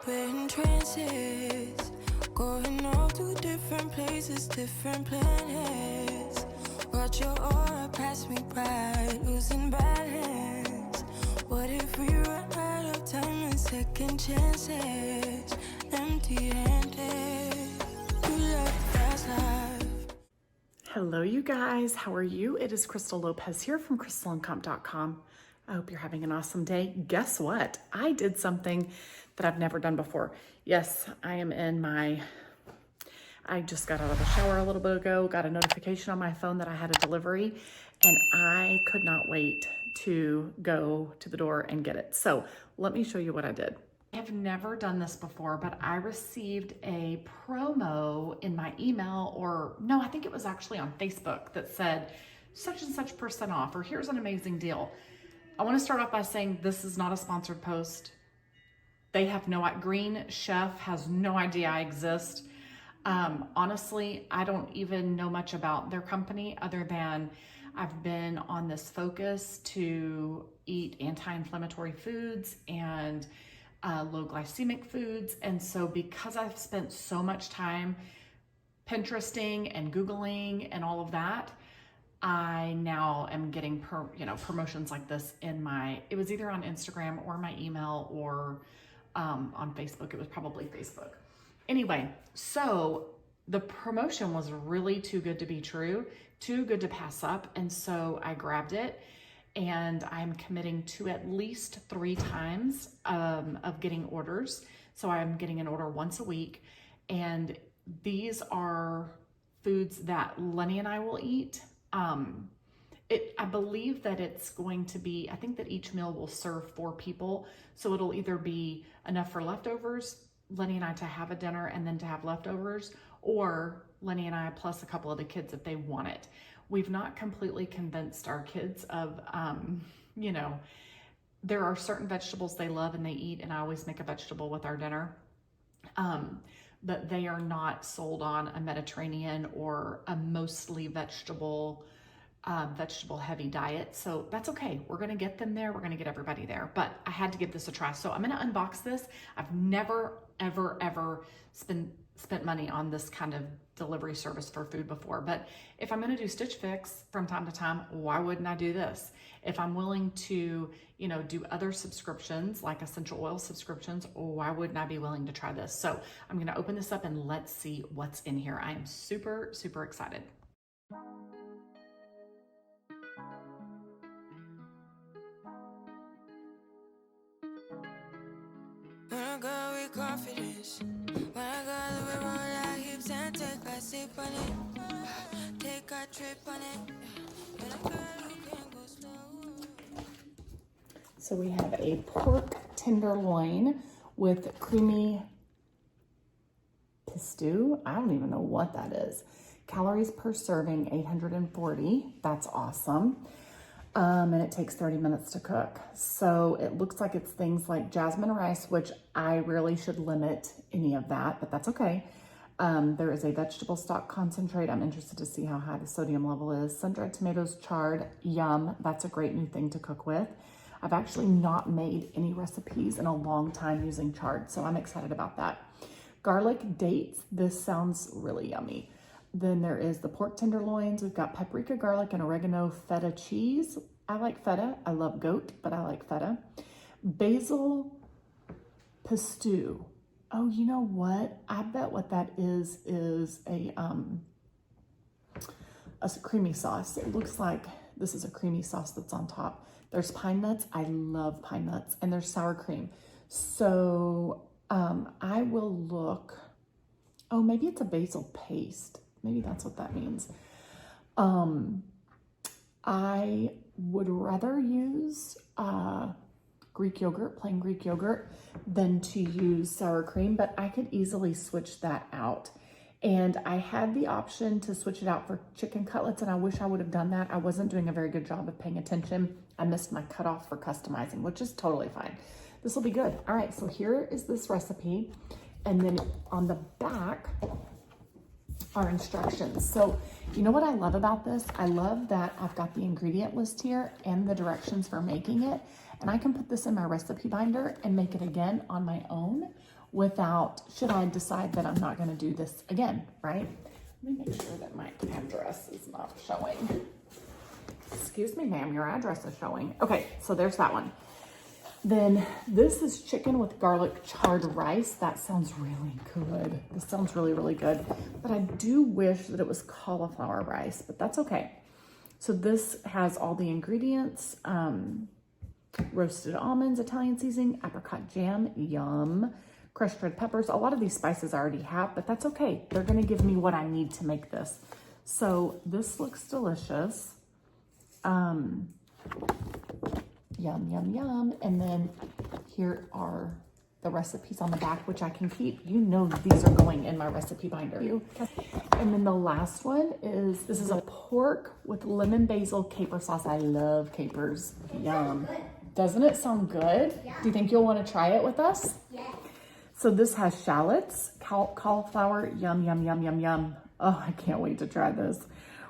We're in trances, going off to different places, different planets. Watch your aura pass me by, losing balance. What if we run out of time and second chances? Empty-handed, you love fast life. Hello, you guys. How are you? It is Crystal Lopez here from crystalandcomp.com. I hope you're having an awesome day. Guess what? I did something that I've never done before. Yes, I just got out of the shower a little bit ago, got a notification on my phone that I had a delivery, and I could not wait to go to the door and get it. So let me show you what I did. I have never done this before, but I received a promo in my email, or no, I think it was actually on Facebook, that said such and such % off, or here's an amazing deal. I want to start off by saying this is not a sponsored post. They have Green Chef has no idea I exist. Honestly, I don't even know much about their company other than I've been on this focus to eat anti-inflammatory foods and low glycemic foods. And so because I've spent so much time Pinteresting and Googling and all of that, I now am getting promotions like this it was either on Instagram or my email or on Facebook. It was probably Facebook. Anyway, so the promotion was really too good to be true, too good to pass up. And so I grabbed it, and I'm committing to at least 3 times of getting orders. So I'm getting an order once a week. And these are foods that Lenny and I will eat. I believe that it's going to be, I think that each meal will serve 4 people. So it'll either be enough for leftovers, Lenny and I to have a dinner and then to have leftovers, or Lenny and I plus a couple of the kids if they want it. We've not completely convinced our kids of, there are certain vegetables they love and they eat, and I always make a vegetable with our dinner. But they are not sold on a Mediterranean or a mostly vegetable heavy diet. So that's okay. We're going to get them there. We're going to get everybody there, but I had to give this a try. So I'm going to unbox this. I've never, ever spent money on this kind of delivery service for food before, but if I'm going to do Stitch Fix from time to time, why wouldn't I do this? If I'm willing to, do other subscriptions like essential oil subscriptions, why wouldn't I be willing to try this? So I'm going to open this up and let's see what's in here. I am super, super excited. When I go with confidence, when I go the way roll our hips and take a sip on it, take a trip on it. When I go, you can go slow. So we have a pork tenderloin with creamy pesto. I don't even know what that is. Calories per serving, 840. That's awesome. And it takes 30 minutes to cook. So it looks like it's things like jasmine rice, which I really should limit any of that, but that's okay. There is a vegetable stock concentrate. I'm interested to see how high the sodium level is. Sun-dried tomatoes, chard, yum. That's a great new thing to cook with. I've actually not made any recipes in a long time using chard, so I'm excited about that. Garlic dates. This sounds really yummy. Then there is the pork tenderloins. We've got paprika, garlic, and oregano feta cheese. I like feta. I love goat, but I like feta. Basil pesto. Oh, you know what? I bet what that is a creamy sauce. It looks like this is a creamy sauce that's on top. There's pine nuts. I love pine nuts. And there's sour cream. So I will look. Oh, maybe it's a basil paste. Maybe that's what that means. I would rather use Greek yogurt, plain Greek yogurt, than to use sour cream, but I could easily switch that out. And I had the option to switch it out for chicken cutlets, and I wish I would have done that. I wasn't doing a very good job of paying attention. I missed my cutoff for customizing, which is totally fine. This will be good. All right, so here is this recipe. And then on the back are instructions. So you know what I love about this? I love that I've got the ingredient list here and the directions for making it. And I can put this in my recipe binder and make it again on my own, without, should I decide that I'm not going to do this again, right? Let me make sure that my address is not showing. Excuse me, ma'am, your address is showing. Okay, so there's that one. Then this is chicken with garlic charred rice. That sounds really good. This sounds really, really good. But I do wish that it was cauliflower rice, but that's okay. So this has all the ingredients. Roasted almonds, Italian seasoning, apricot jam, yum, crushed red peppers. A lot of these spices I already have, but that's okay. They're gonna give me what I need to make this. So this looks delicious. Yum, yum, yum. And then here are the recipes on the back, which I can keep. You know these are going in my recipe binder. And then the last one is, this is a pork with lemon basil caper sauce. I love capers. Yum. Doesn't it sound good? Yeah. Do you think you'll want to try it with us? Yeah. So this has shallots, cauliflower, yum, yum, yum, yum, yum. Oh, I can't wait to try this.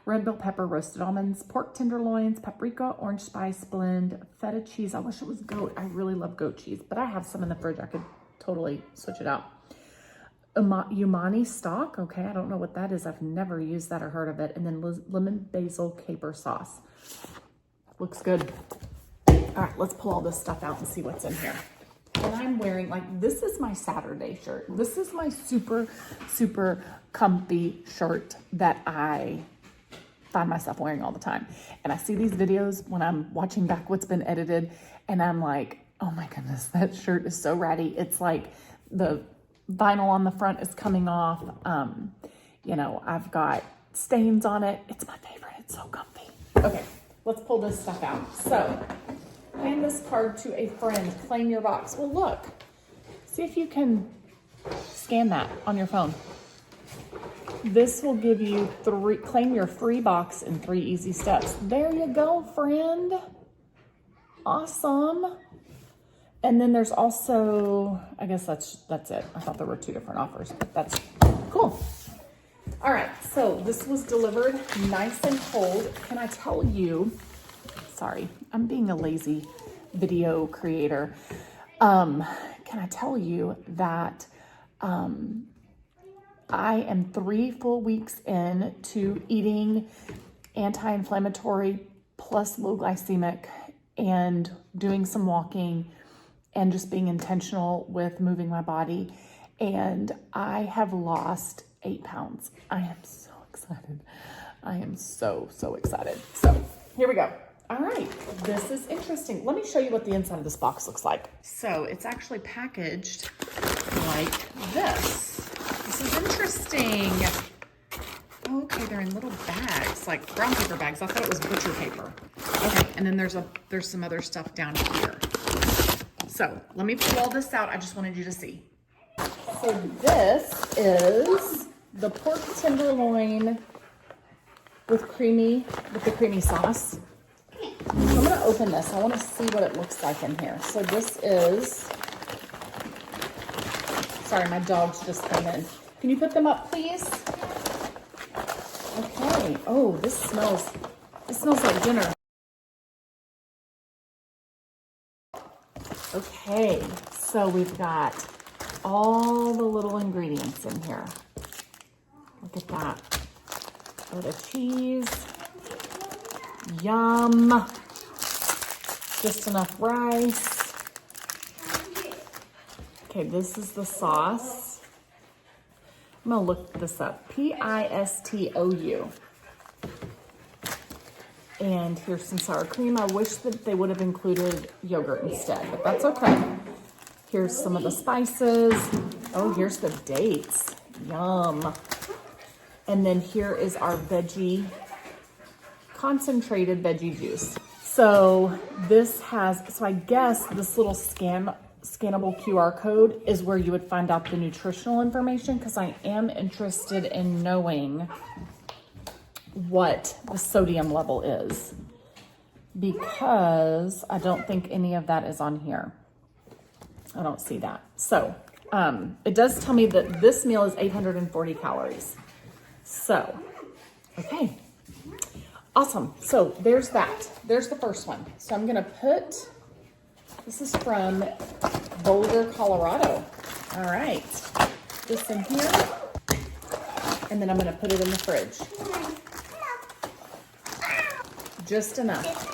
Red bell pepper, roasted almonds, pork tenderloins, paprika, orange spice blend, feta cheese. I wish it was goat. I really love goat cheese, but I have some in the fridge. I could totally switch it out. Umani stock. Okay, I don't know what that is. I've never used that or heard of it. And then lemon basil caper sauce. Looks good. All right, let's pull all this stuff out and see what's in here. And I'm wearing, like, this is my Saturday shirt. This is my super, super comfy shirt that I find myself wearing all the time. And I see these videos when I'm watching back what's been edited, and I'm like, oh my goodness, that shirt is so ratty. It's like the vinyl on the front is coming off. You know, I've got stains on it. It's my favorite. It's so comfy. Okay, let's pull this stuff out. So, hand this card to a friend. Claim your box. Well, look. See if you can scan that on your phone. This will give you claim your free box in 3 easy steps. There you go, friend. Awesome. And then there's also, I guess that's it. I thought there were 2 different offers, but that's cool. All right, so this was delivered nice and cold. Can I tell you, sorry, I'm being a lazy video creator. Can I tell you that I am 3 full weeks in to eating anti-inflammatory plus low glycemic and doing some walking and just being intentional with moving my body. And I have lost 8 pounds. I am so excited. I am so, so excited. So here we go. All right, this is interesting. Let me show you what the inside of this box looks like. So it's actually packaged like this. This is interesting. Oh, okay, they're in little bags, like brown paper bags. I thought it was butcher paper. Okay, and then there's some other stuff down here. So let me pull all this out. I just wanted you to see. So this is the pork tenderloin with the creamy sauce. So I'm gonna open this. I wanna see what it looks like in here. So this is, sorry, my dogs just came in. Can you put them up, please? Okay, oh, this smells like dinner. Okay, so we've got all the little ingredients in here. Look at that. Oh, the cheese. Yum. Just enough rice. Okay, this is the sauce. I'm gonna look this up. Pistou. And here's some sour cream. I wish that they would have included yogurt instead, but that's okay. Here's some of the spices. Oh, here's the dates. Yum. And then here is our concentrated veggie juice. So this has, so I guess this little scannable QR code is where you would find out the nutritional information, because I am interested in knowing what the sodium level is, because I don't think any of that is on here. I don't see that. So it does tell me that this meal is 840 calories. So, okay. Awesome. So there's that. There's the first one. So I'm going to put, this is from Boulder, Colorado. All right, this in here, and then I'm gonna put it in the fridge. Just enough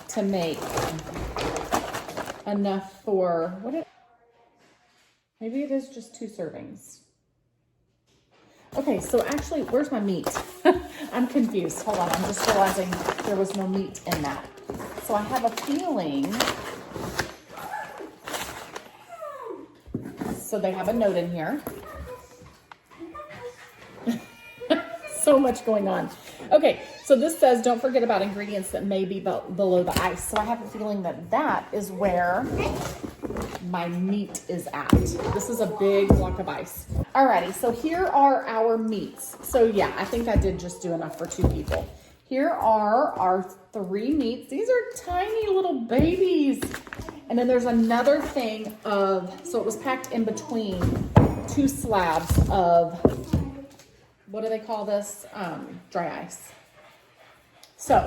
to make enough for, maybe it is just 2 servings. Okay, so actually, where's my meat? I'm confused. Hold on, I'm just realizing there was no meat in that. So I have a feeling, so they have a note in here. So much going on. Okay, so this says, don't forget about ingredients that may be below the ice. So I have a feeling that that is where my meat is at. This is a big block of ice. Alrighty, so here are our meats. So yeah, I think I did just do enough for 2 people. Here are our 3 meats. These are tiny little babies. And then there's another thing of, so it was packed in between 2 slabs of, what do they call this? Dry ice. So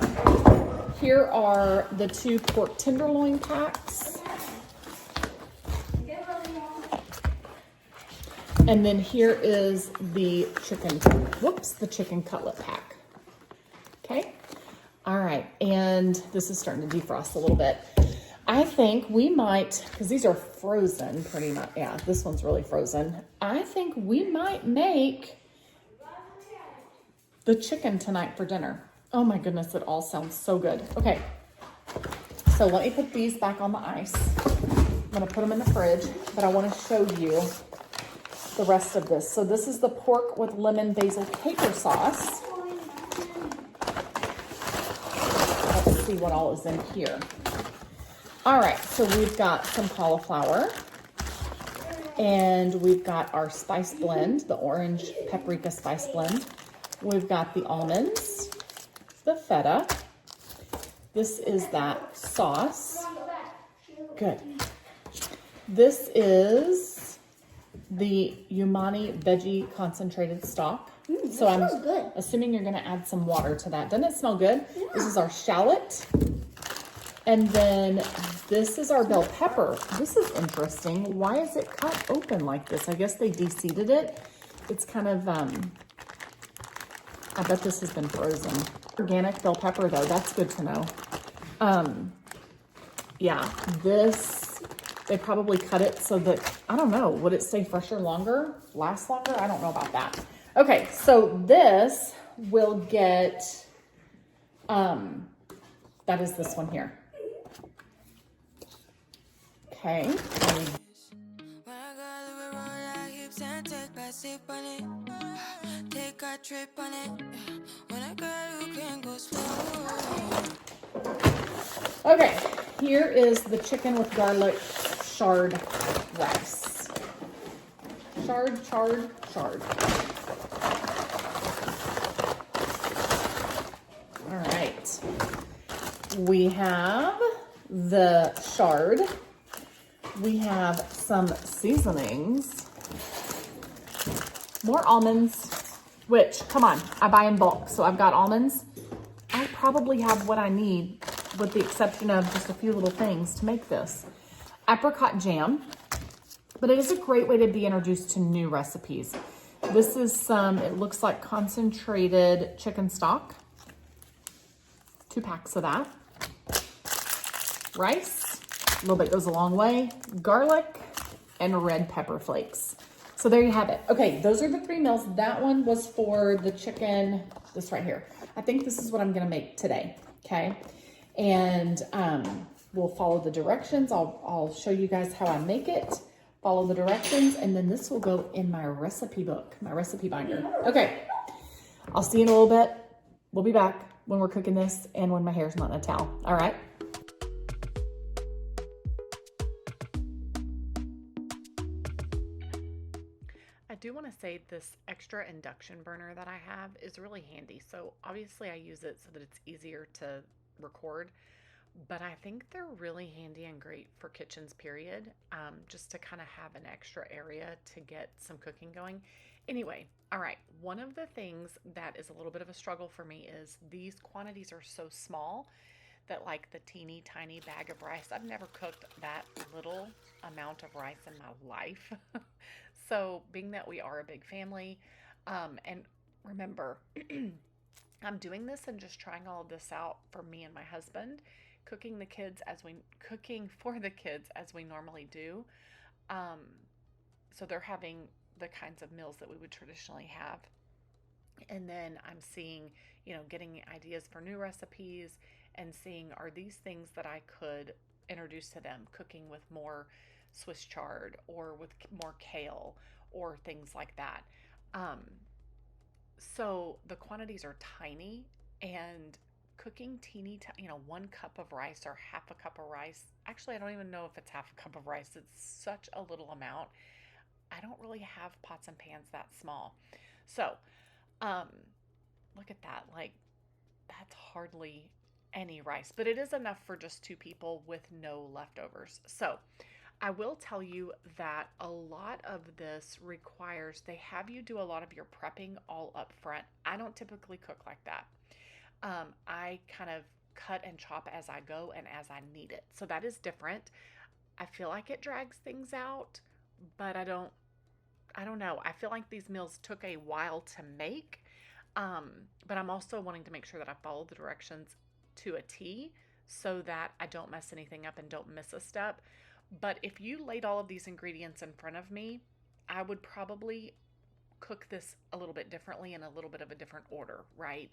here are the 2 pork tenderloin packs. And then here is the chicken cutlet pack. Okay. All right. And this is starting to defrost a little bit. I think we might, because these are frozen pretty much. Yeah, this one's really frozen. I think we might make the chicken tonight for dinner. Oh my goodness, it all sounds so good. Okay, so let me put these back on the ice. I'm gonna put them in the fridge, but I wanna show you the rest of this. So this is the pork with lemon basil caper sauce. Let's see what all is in here. All right, so we've got some cauliflower, and we've got our spice blend, the orange paprika spice blend. We've got the almonds, the feta. This is that sauce. Good. This is the umami veggie concentrated stock. So I'm assuming you're gonna add some water to that. Doesn't it smell good? Yeah. This is our shallot. And then this is our bell pepper. This is interesting. Why is it cut open like this? I guess they de-seeded it. It's kind of, I bet this has been frozen. Organic bell pepper though, that's good to know. Yeah, this, they probably cut it so that, I don't know, would it stay fresher longer, last longer? I don't know about that. Okay, so this will get, that is this one here. Okay. Take a trip on it. When a girl who can go slow. Okay, here is the chicken with garlic shard rice. Shard. All right. We have the shard. We have some seasonings. More almonds, which, come on, I buy in bulk. So I've got almonds. I probably have what I need with the exception of just a few little things to make this. Apricot jam, but it is a great way to be introduced to new recipes. This is some, it looks like concentrated chicken stock. 2 packs of that. Rice, a little bit goes a long way. Garlic and red pepper flakes. So there you have it. Okay, those are the 3 meals. That one was for the chicken, this right here. I think this is what I'm gonna make today, okay? And we'll follow the directions. I'll show you guys how I make it, follow the directions, and then this will go in my recipe book, my recipe binder. Okay, I'll see you in a little bit. We'll be back when we're cooking this and when my hair's not in a towel, all right? I do want to say this extra induction burner that I have is really handy. So obviously I use it so that it's easier to record, but I think they're really handy and great for kitchens, period. Just to kind of have an extra area to get some cooking going. Anyway, all right, one of the things that is a little bit of a struggle for me is these quantities are so small that like the teeny tiny bag of rice. I've never cooked that little amount of rice in my life. So being that we are a big family, and remember, I'm doing this and just trying all of this out for me and my husband, cooking for the kids as we normally do. Um, so they're having the kinds of meals that we would traditionally have. And then I'm seeing, getting ideas for new recipes and seeing, are these things that I could introduce to them, cooking with more Swiss chard or with more kale or things like that. Um, so the quantities are tiny, and cooking 1 cup of rice or half a cup of rice. Actually, I don't even know if it's half a cup of rice. It's such a little amount. I don't really have pots and pans that small. So, um, look at that. Like, that's hardly any rice, but it is enough for just 2 people with no leftovers. So, I will tell you that a lot of this requires, they have you do a lot of your prepping all up front. I don't typically cook like that. I kind of cut and chop as I go and as I need it. So that is different. I feel like it drags things out, but I don't know. I feel like these meals took a while to make. But I'm also wanting to make sure that I follow the directions to a T so that I don't mess anything up and don't miss a step. But if you laid all of these ingredients in front of me, I would probably cook this a little bit differently in a little bit of a different order, right?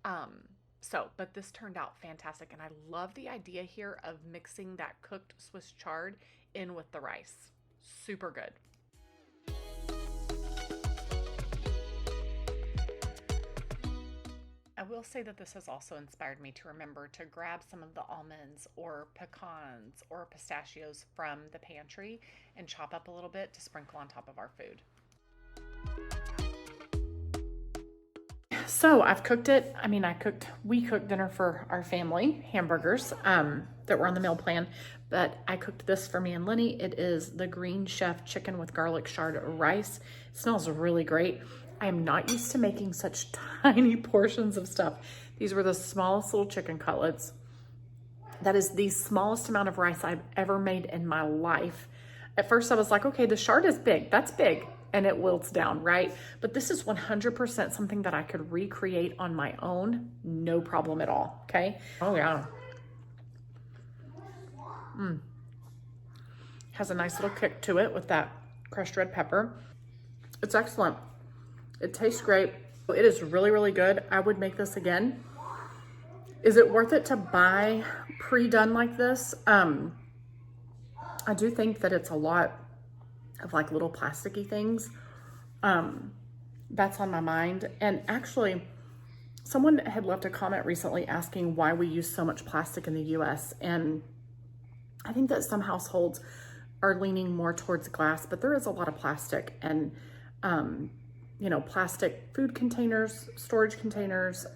But this turned out fantastic. And I love the idea here of mixing that cooked Swiss chard in with the rice. Super good. I will say that this has also inspired me to remember to grab some of the almonds or pecans or pistachios from the pantry and chop up a little bit to sprinkle on top of our food. So I've cooked it. We cooked dinner for our family, hamburgers that were on the meal plan, but I cooked this for me and Lenny. It is the Green Chef chicken with garlic shard rice. It smells really great. I am not used to making such tiny portions of stuff. These were the smallest little chicken cutlets. That is the smallest amount of rice I've ever made in my life. At first I was like, okay, the shard is big. That's big. And it wilts down, right? But this is 100% something that I could recreate on my own. No problem at all, okay? Oh yeah. Has a nice little kick to it with that crushed red pepper. It's excellent. It tastes great. It is really, really good. I would make this again. Is it worth it to buy pre-done like this? I do think that it's a lot of like little plasticky things. That's on my mind. And actually, someone had left a comment recently asking why we use so much plastic in the US. And I think that some households are leaning more towards glass, but there is a lot of plastic and, plastic food containers, storage containers,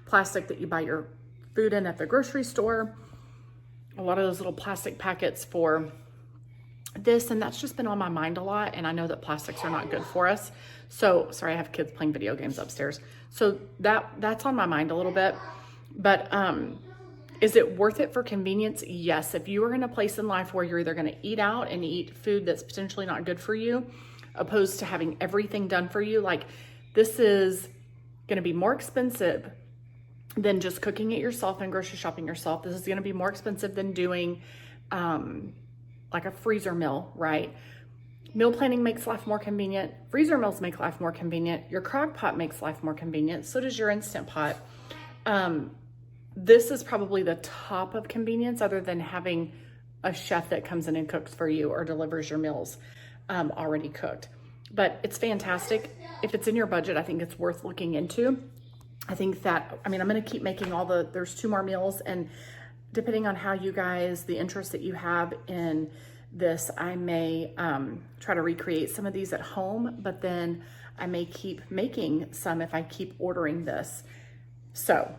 plastic that you buy your food in at the grocery store, a lot of those little plastic packets for this, and that's just been on my mind a lot. And I know that plastics are not good for us. So sorry, I have kids playing video games upstairs. So that's on my mind a little bit. But is it worth it for convenience? Yes. If you are in a place in life where you're either going to eat out and eat food that's potentially not good for you, opposed to having everything done for you, like this is going to be more expensive than just cooking it yourself and grocery shopping yourself. This is going to be more expensive than doing like a freezer meal, right? Meal planning makes life more convenient. Freezer meals make life more convenient. Your crock pot makes life more convenient. So does your Instant Pot. This is probably the top of convenience, other than having a chef that comes in and cooks for you or delivers your meals already cooked. But it's fantastic. If it's in your budget, I think it's worth looking into. I think that, I'm going to keep making there's 2 more meals, and depending on how you guys, the interest that you have in this, I may try to recreate some of these at home, but then I may keep making some if I keep ordering this. So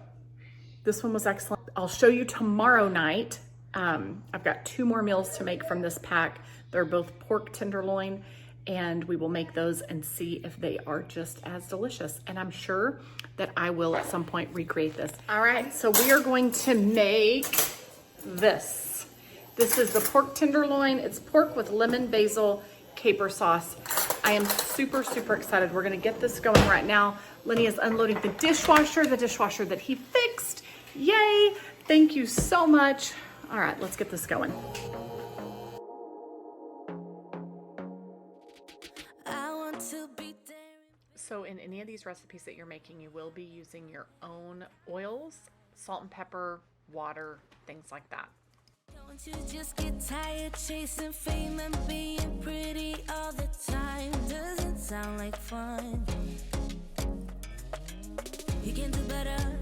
this one was excellent. I'll show you tomorrow night. I've got 2 more meals to make from this pack. They're both pork tenderloin and we will make those and see if they are just as delicious. And I'm sure that I will at some point recreate this. All right, so we are going to make this. This is the pork tenderloin. It's pork with lemon, basil, caper sauce. I am super, super excited. We're gonna get this going right now. Lenny is unloading the dishwasher that he fixed. Yay, thank you so much. All right, let's get this going. So in any of these recipes that you're making, you will be using your own oils, salt and pepper, water, things like that. Don't you just get tired chasing fame and being pretty all the time? Doesn't sound like fun. You can do better.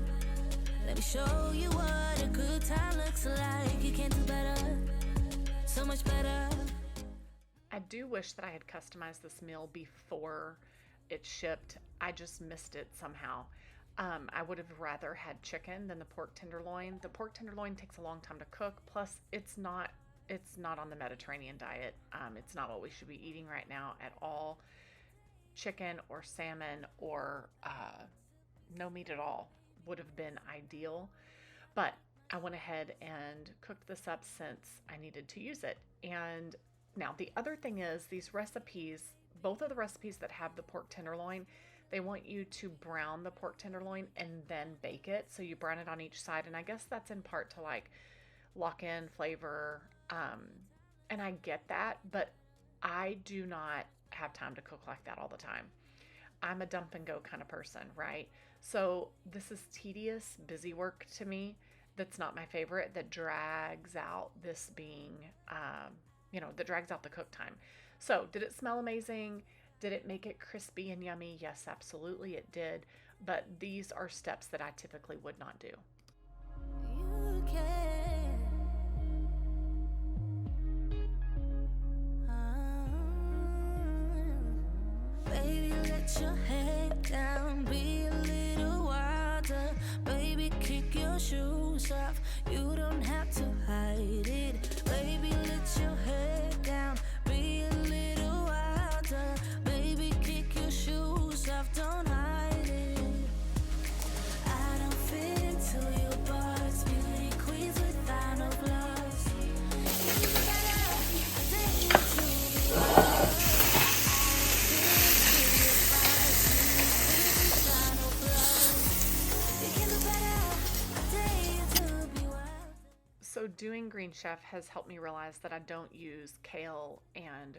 Let me show you what a good time looks like. You can do better. So much better. I do wish that I had customized this meal before it shipped. I just missed it somehow. I would have rather had chicken than the pork tenderloin. The pork tenderloin takes a long time to cook. Plus, it's not on the Mediterranean diet. It's not what we should be eating right now at all. Chicken or salmon or no meat at all would have been ideal. But I went ahead and cooked this up since I needed to use it. And now the other thing is these recipes, both of the recipes that have the pork tenderloin, they want you to brown the pork tenderloin and then bake it. So you brown it on each side. And I guess that's in part to like lock in flavor. And I get that, but I do not have time to cook like that all the time. I'm a dump and go kind of person, right? So this is tedious, busy work to me. That's not my favorite, that drags out this being, that drags out the cook time. So did it smell amazing? Did it make it crispy and yummy? Yes, absolutely it did. But these are steps that I typically would not do. You can. Baby, let your head down, be a little wilder. Baby, kick your shoes off. You don't have to hide it. Baby, let your head down, be a little wilder. Baby, kick your shoes off, don't hide it. I don't fit into your box, beauty queens without no gloves. You better, I dare you to be wild. So doing Green Chef has helped me realize that I don't use kale and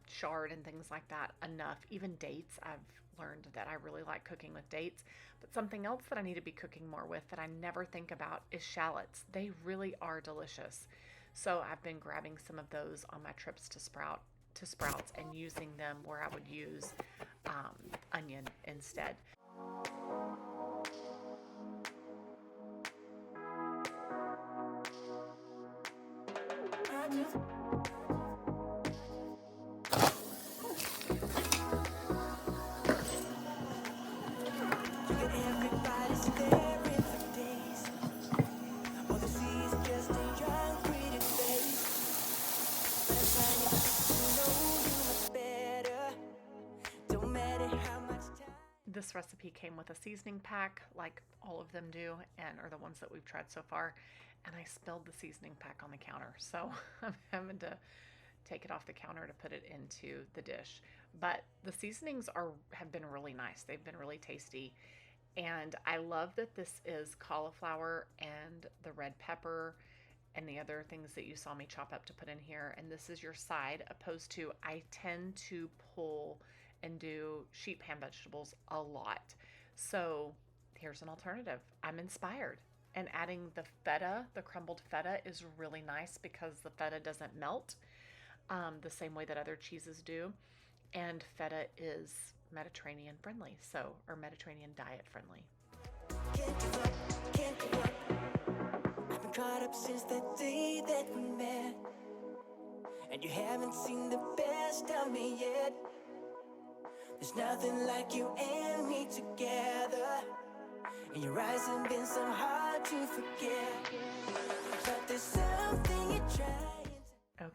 chard and things like that enough. Even dates, I've learned that I really like cooking with dates. But something else that I need to be cooking more with that I never think about is shallots. They really are delicious. So I've been grabbing some of those on my trips to Sprouts and using them where I would use onion instead. This recipe came with a seasoning pack, like all of them do, or the ones that we've tried so far, and I spilled the seasoning pack on the counter, so I'm having to take it off the counter to put it into the dish. But the seasonings have been really nice. They've been really tasty, and I love that this is cauliflower and the red pepper and the other things that you saw me chop up to put in here, and this is your side, opposed to I tend to pull and do sheet pan vegetables a lot. So here's an alternative. I'm inspired. And adding the feta, the crumbled feta, is really nice because the feta doesn't melt the same way that other cheeses do. And feta is Mediterranean friendly, or Mediterranean diet friendly. Can't give up. I've been caught up since that day that we met, and you haven't seen the best of me yet. There's nothing like you and me together, and your eyes have been so hard to forget. But there's something you're trying to...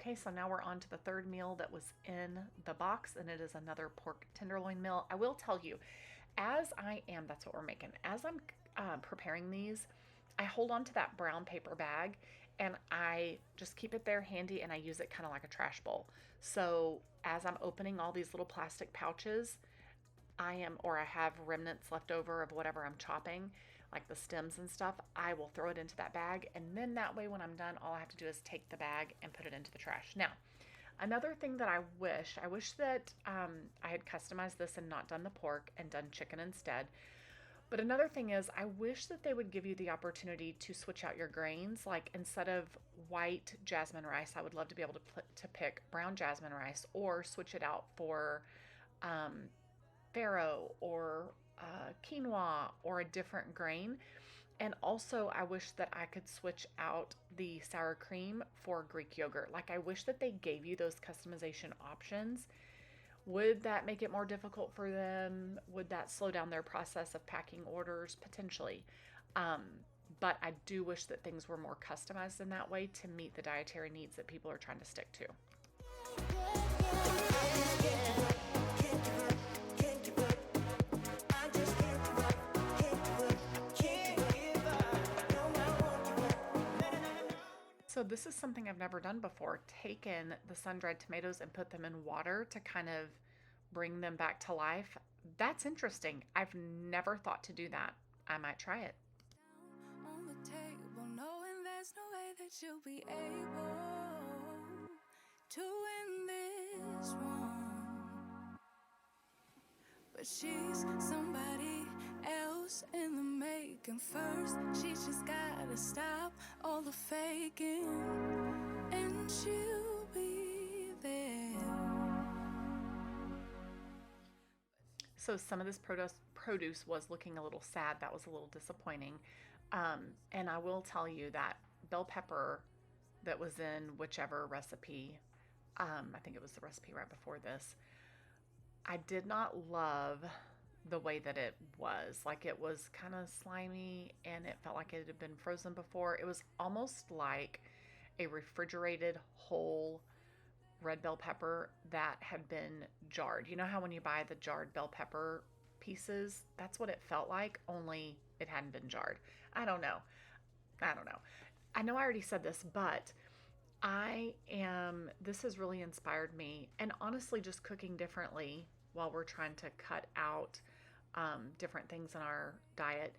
Okay, so now we're on to the third meal that was in the box, and it is another pork tenderloin meal. I will tell you, that's what we're making. As I'm preparing these, I hold on to that brown paper bag and I just keep it there handy, and I use it kind of like a trash bowl. So as I'm opening all these little plastic pouches, I have remnants left over of whatever I'm chopping, like the stems and stuff, I will throw it into that bag. And then that way, when I'm done, all I have to do is take the bag and put it into the trash. Now, another thing that I wish that I had customized this and not done the pork and done chicken instead. But another thing is, I wish that they would give you the opportunity to switch out your grains. Like, instead of white jasmine rice, I would love to be able to pick brown jasmine rice, or switch it out for farro or quinoa or a different grain. And also, I wish that I could switch out the sour cream for Greek yogurt. Like, I wish that they gave you those customization options. Would that make it more difficult for them? Would that slow down their process of packing orders? Potentially. But I do wish that things were more customized in that way to meet the dietary needs that people are trying to stick to. So this is something I've never done before, taken the sun-dried tomatoes and put them in water to kind of bring them back to life. That's interesting. I've never thought to do that. I might try it. On the table, knowing there's no way that you'll be able to win this one. But she's somebody else in the making. First, she just gotta stop all the faking, and she'll be there. So some of this produce was looking a little sad. That was a little disappointing. And I will tell you that bell pepper that was in whichever recipe, I think it was the recipe right before this, I did not love the way that it was. Like, it was kind of slimy and it felt like it had been frozen before. It was almost like a refrigerated whole red bell pepper that had been jarred. You know how when you buy the jarred bell pepper pieces, that's what it felt like, only it hadn't been jarred. I don't know. I know I already said this, but this has really inspired me. And honestly, just cooking differently while we're trying to cut out different things in our diet,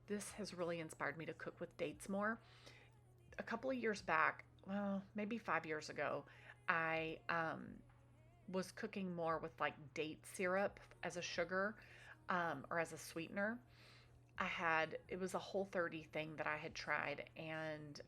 this has really inspired me to cook with dates more. A couple of years back, well, maybe 5 years ago, I was cooking more with like date syrup as a sugar or as a sweetener. It was a Whole30 thing that I had tried, and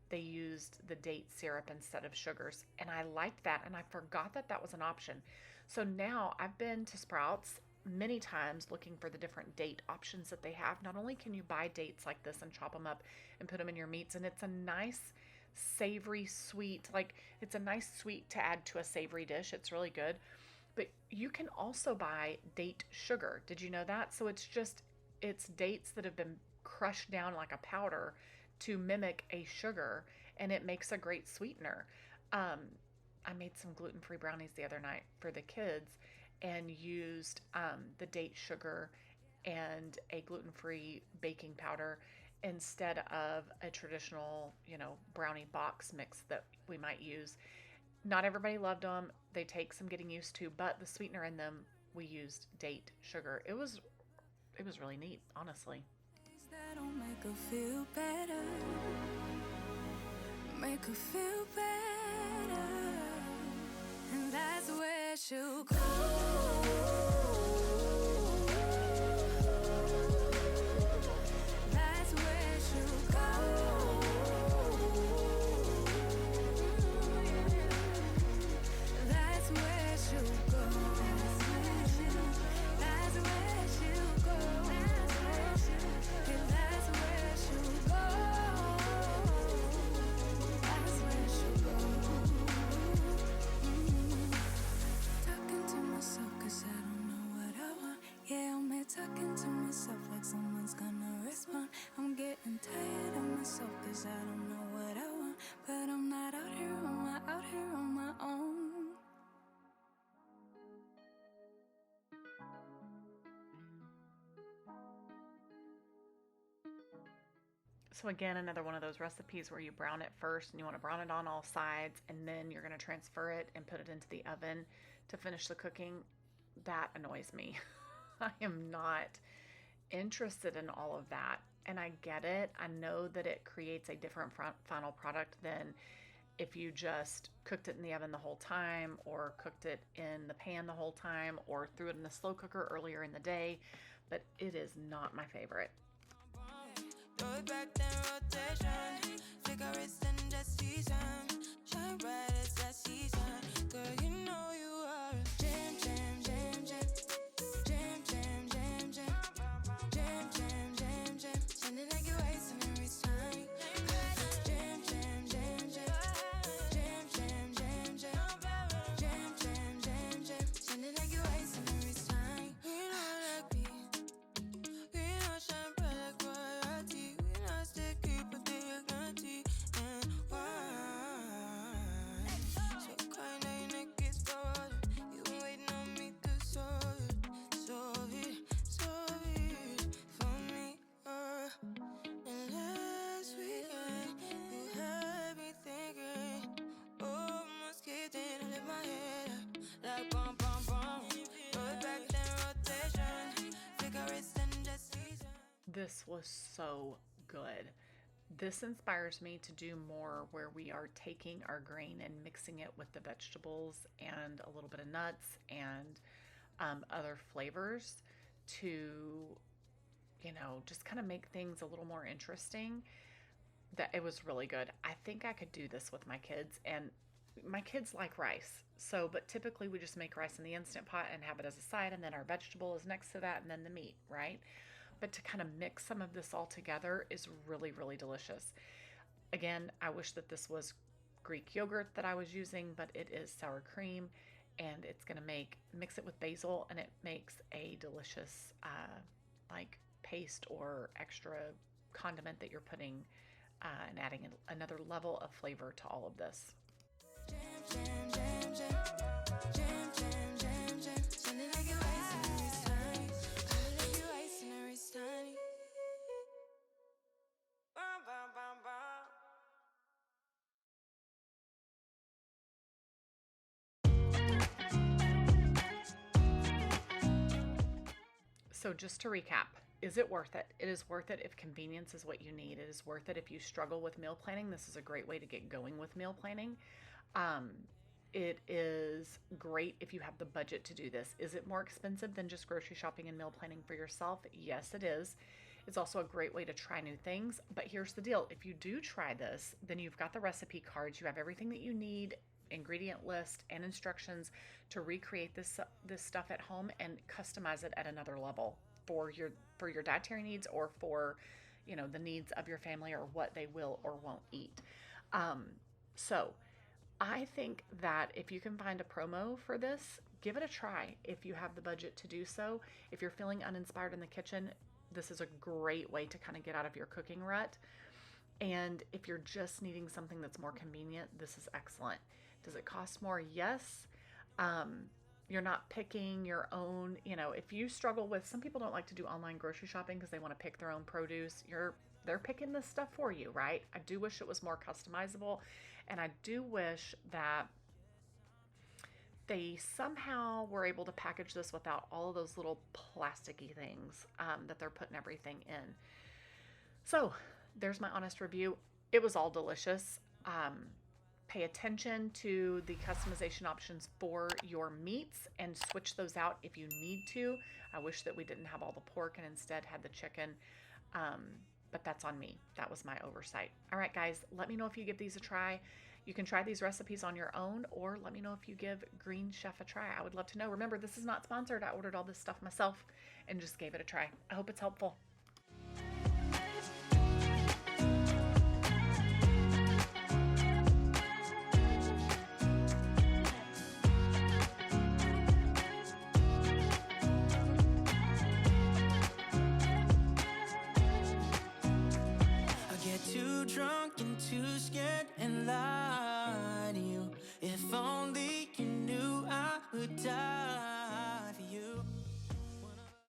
they used the date syrup instead of sugars, and I liked that, and I forgot that that was an option. So now I've been to Sprouts many times looking for the different date options that they have. Not only can you buy dates like this and chop them up and put them in your meats, and it's a nice savory sweet, like it's a nice sweet to add to a savory dish. It's really good. But you can also buy date sugar. Did you know that? So it's dates that have been crushed down like a powder to mimic a sugar, and it makes a great sweetener. I made some gluten-free brownies the other night for the kids and used the date sugar and a gluten-free baking powder instead of a traditional, brownie box mix that we might use. Not everybody loved them. They take some getting used to, but the sweetener in them, we used date sugar. It was really neat, honestly. That'll make her feel better. Make her feel better. And that's where she'll go. That's where she'll go. That's where she'll go. That's where she'll go. That's where she'll go. That's where she'll go. So again, another one of those recipes where you brown it first and you want to brown it on all sides, and then you're going to transfer it and put it into the oven to finish the cooking. That annoys me. I am not interested in all of that. And I get it. I know that it creates a different final product than if you just cooked it in the oven the whole time, or cooked it in the pan the whole time, or threw it in the slow cooker earlier in the day, but it is not my favorite. Throw it back, then rotation. Figure it's in the season. Shine bright as that season. Girl, you know you are a jam, jam, jam, jam. Jam, jam, jam, jam. Jam, jam, jam, jam. Sounding like you're wasting every time. Jam, jam, jam, jam. Jam, jam, jam, jam. Jam, jam, jam, jam. Sounding like you're wasting every time. We know like me. We know shine bright like royalty. We know sticky, but they guarantee. And why? So kind of your neck is cold. You been waiting on me to solve it. Solve it, solve it for me. And last weekend, you had me thinking. Oh, almost kidding, I let my head up. Like bum, bum, bum. Throw it back, then rotation. Figure it's in the season. This was so good. This inspires me to do more where we are taking our grain and mixing it with the vegetables and a little bit of nuts and other flavors to, just kind of make things a little more interesting. That it was really good. I think I could do this with my kids, and my kids like rice. So, but typically we just make rice in the Instant Pot and have it as a side, and then our vegetable is next to that, and then the meat, right? But to kind of mix some of this all together is really, really delicious. Again, I wish that this was Greek yogurt that I was using, but it is sour cream, and it's going to mix it with basil, and it makes a delicious like paste or extra condiment that you're putting and adding another level of flavor to all of this. Jam, jam, jam, jam. Jam, jam, jam, jam. Sounding like you're wasting every time. Sounding like you're wasting every time. Bum, bum, bum, bum. So just to recap, is it worth it? It is worth it if convenience is what you need. It is worth it if you struggle with meal planning. This is a great way to get going with meal planning. It is great if you have the budget to do this. Is it more expensive than just grocery shopping and meal planning for yourself? Yes, it is. It's also a great way to try new things. But here's the deal. If you do try this, then you've got the recipe cards. You have everything that you need, ingredient list and instructions to recreate this stuff at home and customize it at another level for your dietary needs, or for the needs of your family, or what they will or won't eat. So I think that if you can find a promo for this, give it a try if you have the budget to do so. If you're feeling uninspired in the kitchen, this is a great way to kind of get out of your cooking rut. And if you're just needing something that's more convenient, this is excellent. Does it cost more? Yes. You're not picking your own, if you struggle with, some people don't like to do online grocery shopping because they want to pick their own produce. They're picking this stuff for you, right? I do wish it was more customizable, and I do wish that they somehow were able to package this without all of those little plasticky things that they're putting everything in. So there's my honest review. It was all delicious. Pay attention to the customization options for your meats and switch those out if you need to. I wish that we didn't have all the pork and instead had the chicken. But that's on me. That was my oversight. All right, guys, let me know if you give these a try. You can try these recipes on your own, or let me know if you give Green Chef a try. I would love to know. Remember, this is not sponsored. I ordered all this stuff myself and just gave it a try. I hope it's helpful.